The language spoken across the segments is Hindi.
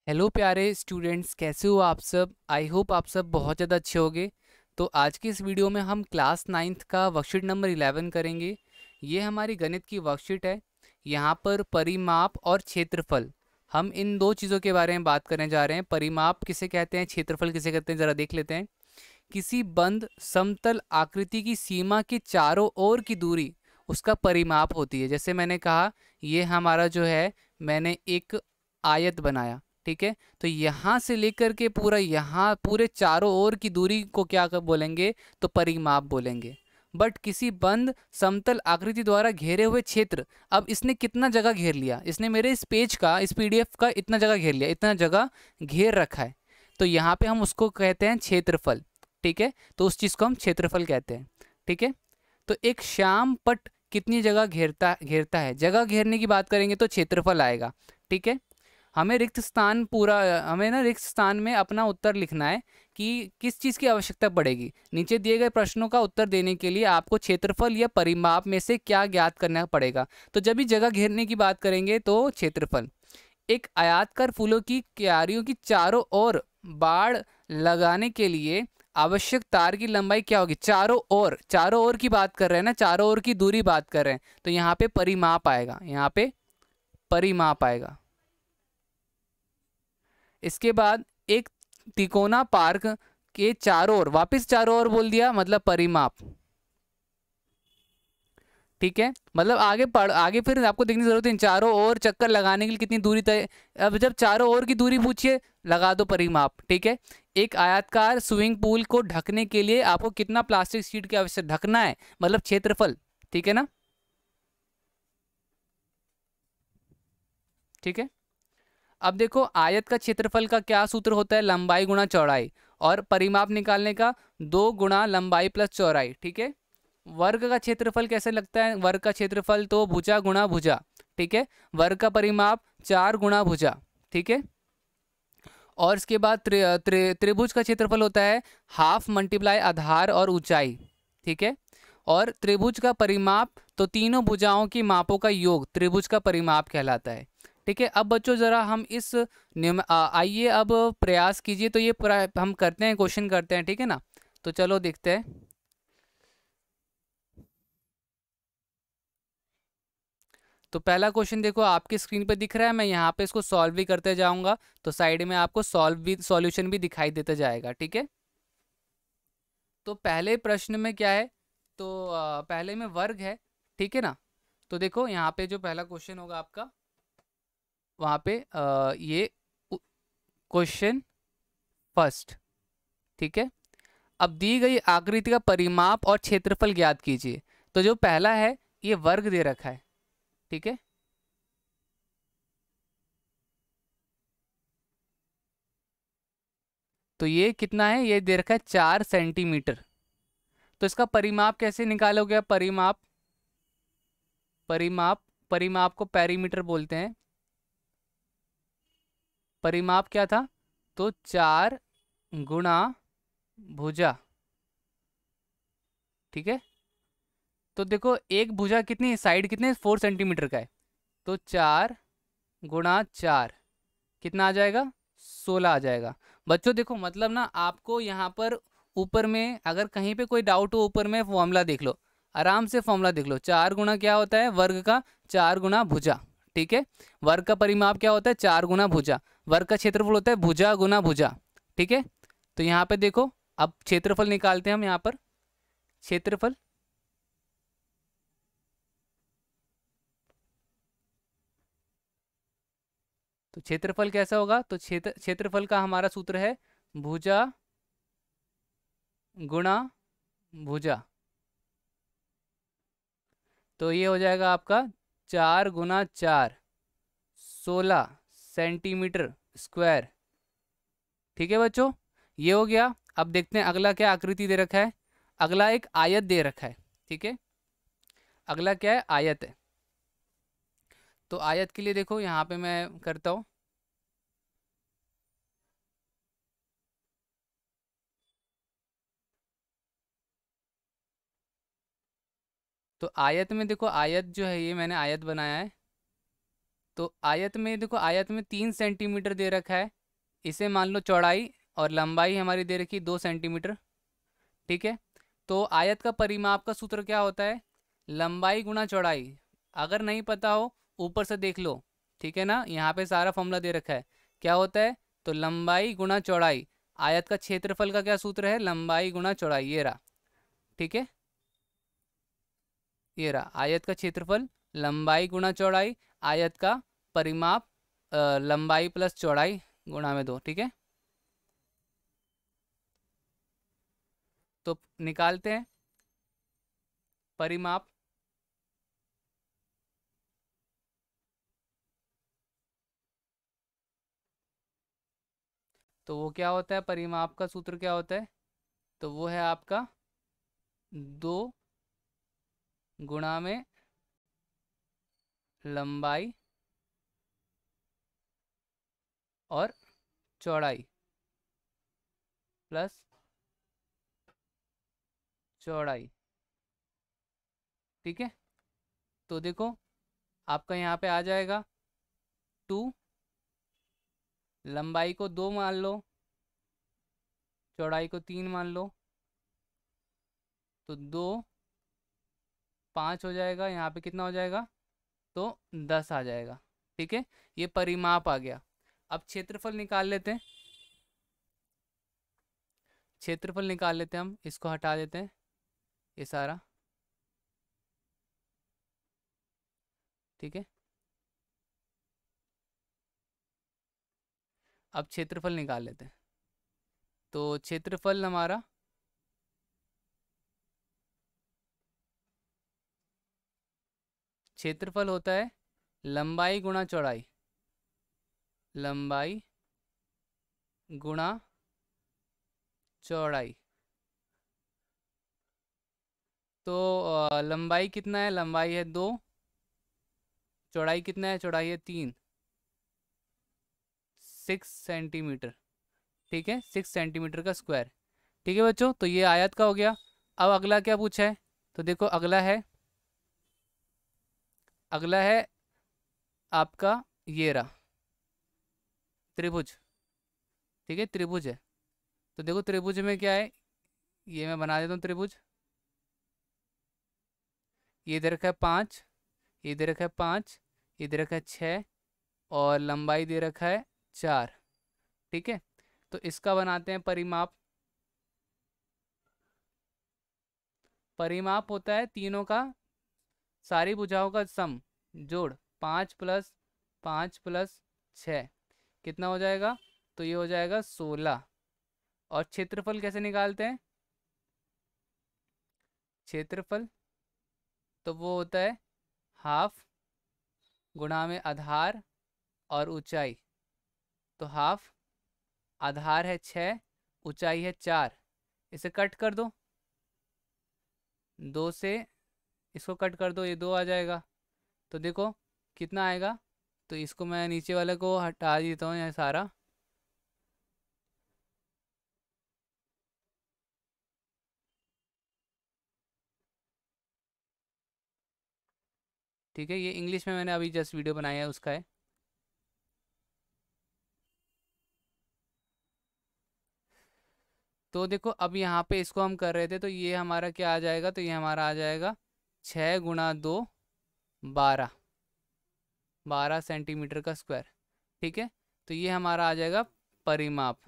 हेलो प्यारे स्टूडेंट्स, कैसे हो आप सब। आई होप आप सब बहुत ज़्यादा अच्छे होंगे। तो आज की इस वीडियो में हम क्लास नाइन्थ का वर्कशीट नंबर 11 करेंगे। ये हमारी गणित की वर्कशीट है। यहाँ पर परिमाप और क्षेत्रफल, हम इन दो चीज़ों के बारे में बात करने जा रहे हैं। परिमाप किसे कहते हैं, क्षेत्रफल किसे कहते हैं, ज़रा देख लेते हैं। किसी बंद समतल आकृति की सीमा के चारों ओर की दूरी उसका परिमाप होती है। जैसे मैंने कहा, ये हमारा जो है, मैंने एक आयत बनाया, ठीक है। तो यहाँ से लेकर के पूरा यहाँ पूरे चारों ओर की दूरी को क्या बोलेंगे, तो परिमाप बोलेंगे। बट किसी बंद समतल आकृति द्वारा घेरे हुए क्षेत्र, अब इसने कितना जगह घेर लिया, इसने मेरे इस पेज का, इस पीडीएफ का इतना जगह घेर लिया, इतना जगह घेर रखा है, तो यहाँ पे हम उसको कहते हैं क्षेत्रफल, ठीक है। तो उस चीज़ को हम क्षेत्रफल कहते हैं, ठीक है। तो एक श्याम पट कितनी जगह घेरता घेरता है, जगह घेरने की बात करेंगे तो क्षेत्रफल आएगा, ठीक है। हमें रिक्त स्थान पूरा हमें ना रिक्त स्थान में अपना उत्तर लिखना है कि किस चीज़ की आवश्यकता पड़ेगी। नीचे दिए गए प्रश्नों का उत्तर देने के लिए आपको क्षेत्रफल या परिमाप में से क्या ज्ञात करना पड़ेगा। तो जब भी जगह घेरने की बात करेंगे तो क्षेत्रफल। एक आयताकार फूलों की क्यारियों की चारों ओर बाड़ लगाने के लिए आवश्यक तार की लंबाई क्या होगी। चारों ओर की बात कर रहे हैं ना, चारों ओर की दूरी बात कर रहे हैं, तो यहाँ पे परिमाप आएगा, यहाँ पे परिमाप आएगा। इसके बाद एक तिकोना पार्क के चारों ओर, वापस चारों ओर बोल दिया, मतलब परिमाप, ठीक है। मतलब आगे फिर आपको देखने की जरूरत है, चारों ओर चक्कर लगाने के लिए कितनी दूरी तय। अब जब चारों ओर की दूरी पूछिए, लगा दो परिमाप, ठीक है। एक आयताकार स्विमिंग पूल को ढकने के लिए आपको कितना प्लास्टिक शीट की आवश्यकता, ढकना है मतलब क्षेत्रफल, ठीक है ना, ठीक है। अब देखो, आयत का क्षेत्रफल का क्या सूत्र होता है, लंबाई गुणा चौड़ाई, और परिमाप निकालने का 2 गुणा लंबाई प्लस चौड़ाई, ठीक है। वर्ग का क्षेत्रफल कैसे लगता है, वर्ग का क्षेत्रफल तो भुजा गुणा भुजा, ठीक है। वर्ग का परिमाप 4 गुणा भुजा, ठीक है। और इसके बाद त्रिभुज का क्षेत्रफल होता है हाफ मल्टीप्लाई आधार और ऊंचाई, ठीक है। और त्रिभुज का परिमाप तो तीनों भुजाओं की मापों का योग त्रिभुज का परिमाप कहलाता है, ठीक है। अब बच्चों जरा हम इस आइए अब प्रयास कीजिए, तो ये हम करते हैं, क्वेश्चन करते हैं, ठीक है ना। तो चलो देखते हैं। तो पहला क्वेश्चन देखो, आपकी स्क्रीन पे दिख रहा है, मैं यहाँ पे इसको सॉल्व भी करते जाऊंगा, तो साइड में आपको सॉल्यूशन भी दिखाई देता जाएगा, ठीक है। तो पहले प्रश्न में क्या है, तो पहले में वर्ग है, ठीक है ना। तो देखो यहाँ पे जो पहला क्वेश्चन होगा आपका, वहाँ पे ये क्वेश्चन फर्स्ट, ठीक है। अब दी गई आकृति का परिमाप और क्षेत्रफल ज्ञात कीजिए। तो जो पहला है, ये वर्ग दे रखा है, ठीक है। तो ये कितना है, ये दे रखा है 4 सेंटीमीटर। तो इसका परिमाप कैसे निकालोगे, परिमाप परिमाप परिमाप को पेरीमीटर बोलते हैं। परिमाप क्या था, तो 4 गुणा भुजा, ठीक है। तो देखो एक भुजा कितनी साइड, कितने 4 सेंटीमीटर का है, तो 4 गुणा 4 कितना आ जाएगा, 16 आ जाएगा। बच्चों देखो, मतलब ना आपको यहाँ पर ऊपर में अगर कहीं पे कोई डाउट हो, ऊपर में फॉर्मूला देख लो, आराम से फॉर्मूला देख लो। 4 गुणा क्या होता है, वर्ग का 4 गुणा भुजा, ठीक है। वर्ग का परिमाप क्या होता है, 4 गुणा भुजा। वर्ग का क्षेत्रफल होता है भुजा गुना भुजा, ठीक है। तो यहाँ पे देखो, अब क्षेत्रफल निकालते हैं हम यहाँ पर, क्षेत्रफल। तो क्षेत्रफल कैसा होगा, तो क्षेत्रफल का हमारा सूत्र है भुजा गुणा भुजा। तो ये हो जाएगा आपका 4 गुना 4, 16 सेंटीमीटर स्क्वायर, ठीक है बच्चों। ये हो गया। अब देखते हैं अगला क्या आकृति दे रखा है। अगला एक आयत दे रखा है, ठीक है। अगला क्या है, आयत है। तो आयत के लिए देखो यहाँ पे मैं करता हूँ। तो आयत में देखो, आयत जो है, ये मैंने आयत बनाया है, तो आयत में देखो, आयत में 3 सेंटीमीटर दे रखा है, इसे मान लो चौड़ाई, और लंबाई हमारी दे रखी 2 सेंटीमीटर। ठीक है, तो आयत का परिमाप का सूत्र क्या होता है? लंबाई गुणा चौड़ाई। अगर नहीं पता हो ऊपर से देख लो, ठीक है ना, यहाँ पे सारा फॉर्मूला दे रखा है। क्या होता है? तो लंबाई गुणा चौड़ाई। आयत का क्षेत्रफल का क्या सूत्र है? लंबाई गुणा चौड़ाई, ये रहा। ठीक है, ये रहा आयत का क्षेत्रफल, लंबाई गुणा चौड़ाई, आयत का परिमाप लंबाई प्लस चौड़ाई गुणा में 2। ठीक है, तो निकालते हैं परिमाप। तो वो क्या होता है, परिमाप का सूत्र क्या होता है? तो वो है आपका 2 गुणा में लंबाई और चौड़ाई प्लस चौड़ाई। ठीक है, तो देखो आपका यहाँ पे आ जाएगा 2, लंबाई को 2 मान लो, चौड़ाई को 3 मान लो, तो 2 5 हो जाएगा, यहाँ पे कितना हो जाएगा? तो 10 आ जाएगा। ठीक है, ये परिमाप आ गया। अब क्षेत्रफल निकाल लेते हैं, क्षेत्रफल निकाल लेते हैं हम, इसको हटा देते हैं ये सारा। ठीक है, अब क्षेत्रफल निकाल लेते हैं। तो क्षेत्रफल हमारा क्षेत्रफल होता है लंबाई गुणा चौड़ाई, लंबाई गुणा चौड़ाई। तो लंबाई कितना है? लंबाई है 2, चौड़ाई कितना है? चौड़ाई है 3, 6 सेंटीमीटर। ठीक है, 6 सेंटीमीटर का स्क्वायर। ठीक है बच्चों, तो ये आयत का हो गया। अब अगला क्या पूछा है? तो देखो अगला है आपका ये रहा त्रिभुज। ठीक है, त्रिभुज है। तो देखो त्रिभुज में क्या है, ये मैं बना देता हूँ त्रिभुज। ये दे रखा है 5, ये दे रखा है 5, ये दे रखा है 6, और लंबाई दे रखा है 4। ठीक है, तो इसका बनाते हैं परिमाप। परिमाप होता है तीनों का, सारी भुजाओं का सम, जोड़। 5 + 5 + 6 कितना हो जाएगा? तो ये हो जाएगा 16। और क्षेत्रफल कैसे निकालते हैं? क्षेत्रफल तो वो होता है हाफ गुणा में आधार और ऊंचाई। तो हाफ, आधार है 6, ऊंचाई है 4, इसे कट कर दो, 2 से इसको कट कर दो, ये 2 आ जाएगा। तो देखो कितना आएगा, तो इसको मैं नीचे वाले को हटा देता हूँ यहाँ सारा। ठीक है, ये इंग्लिश में मैंने अभी जस्ट वीडियो बनाया है उसका है। तो देखो अब यहाँ पे इसको हम कर रहे थे, तो ये हमारा क्या आ जाएगा? तो ये हमारा आ जाएगा 6 × 2 12, 12 सेंटीमीटर का स्क्वायर। ठीक है, तो ये हमारा आ जाएगा परिमाप।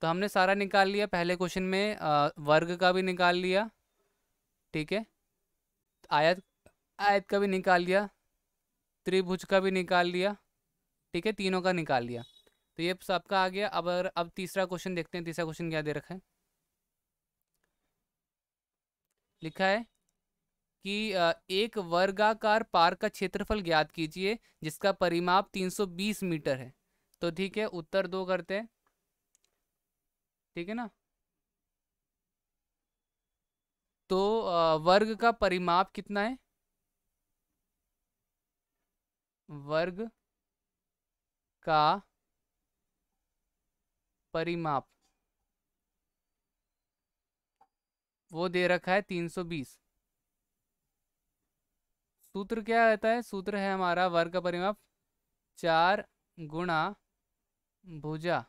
तो हमने सारा निकाल लिया, पहले क्वेश्चन में वर्ग का भी निकाल लिया। ठीक है, आयत आयत का भी निकाल लिया, त्रिभुज का भी निकाल लिया। ठीक है, तीनों का निकाल लिया। तो ये सबका आ गया। अब तीसरा क्वेश्चन देखते हैं, तीसरा क्वेश्चन क्या दे रखा है। लिखा है कि एक वर्गाकार पार्क का क्षेत्रफल ज्ञात कीजिए जिसका परिमाप 320 मीटर है। तो ठीक है, उत्तर 2 करते हैं। ठीक है ना, तो वर्ग का परिमाप कितना है? वर्ग का परिमाप वो दे रखा है 320। सूत्र क्या रहता है? सूत्र है हमारा वर्ग का परिमाप 4 गुणा भुजा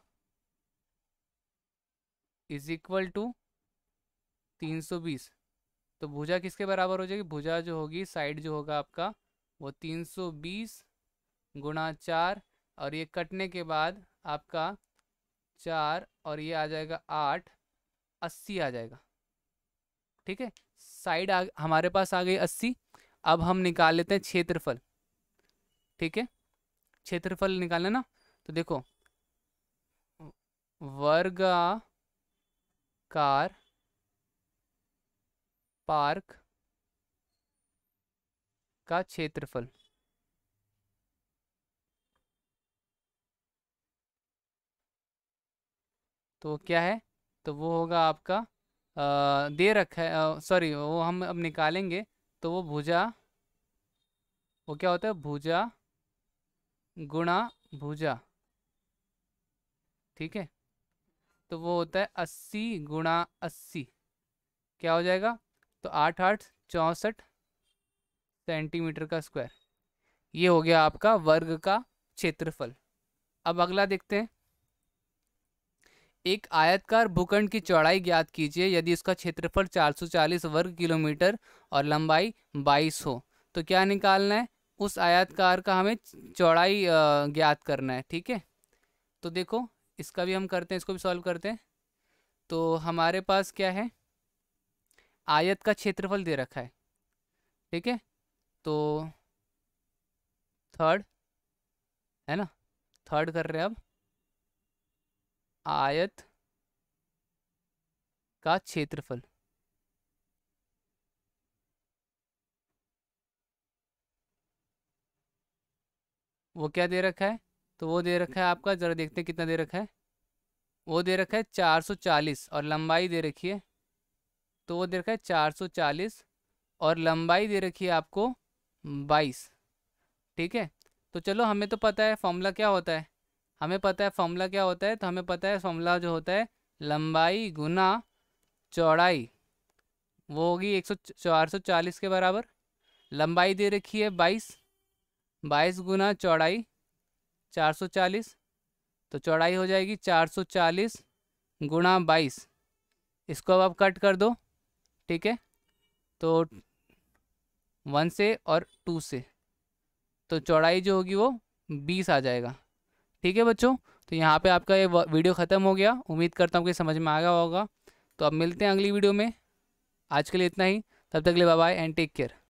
इज इक्वल टू 320। तो भुजा किसके बराबर हो जाएगी? भुजा जो होगी, साइड जो होगा आपका, वो 320 गुणा 4, और ये कटने के बाद आपका 4 और ये आ जाएगा 8, 80 आ जाएगा। ठीक है, साइड हमारे पास आ गई 80। अब हम निकाल लेते हैं क्षेत्रफल। ठीक है, क्षेत्रफल निकालना ना, तो देखो वर्गाकार पार्क का क्षेत्रफल, तो क्या है? तो वो होगा आपका दे रखा है, सॉरी, वो हम अब निकालेंगे। तो वो भुजा, वो क्या होता है? भुजा गुणा भुजा। ठीक है, तो वो होता है 80 गुणा 80, क्या हो जाएगा? तो 8×8 = 64 सेंटीमीटर का स्क्वायर। ये हो गया आपका वर्ग का क्षेत्रफल। अब अगला देखते हैं। एक आयतकार भूखंड की चौड़ाई ज्ञात कीजिए यदि इसका क्षेत्रफल 440 वर्ग किलोमीटर और लंबाई 22 हो। तो क्या निकालना है? उस आयतकार का हमें चौड़ाई ज्ञात करना है। ठीक है, तो देखो इसका भी हम करते हैं, इसको भी सॉल्व करते हैं। तो हमारे पास क्या है? आयत का क्षेत्रफल दे रखा है। ठीक है, तो थर्ड है ना, थर्ड कर रहे हैं अब। आयत का क्षेत्रफल, वो क्या दे रखा है? तो वो दे रखा है आपका, ज़रा देखते हैं कितना दे रखा है। वो दे रखा है 440 और लंबाई दे रखी है, तो वो दे रखा है 440 और लंबाई दे रखी है आपको 22। ठीक है, तो चलो हमें तो पता है फॉर्मूला क्या होता है, हमें पता है फॉर्मूला क्या होता है। तो हमें पता है फॉर्मूला जो होता है लंबाई गुना चौड़ाई, वो होगी 440 के बराबर। लंबाई दे रखी है 22, 22 गुना चौड़ाई 440, तो चौड़ाई हो जाएगी 440 गुणा 22। इसको अब आप कट कर दो। ठीक है, तो 1 से और 2 से, तो चौड़ाई जो होगी वो 20 आ जाएगा। ठीक है बच्चों, तो यहाँ पे आपका ये वीडियो ख़त्म हो गया। उम्मीद करता हूँ कि समझ में आ गया होगा। तो अब मिलते हैं अगली वीडियो में। आज के लिए इतना ही, तब तक के लिए bye bye and take care.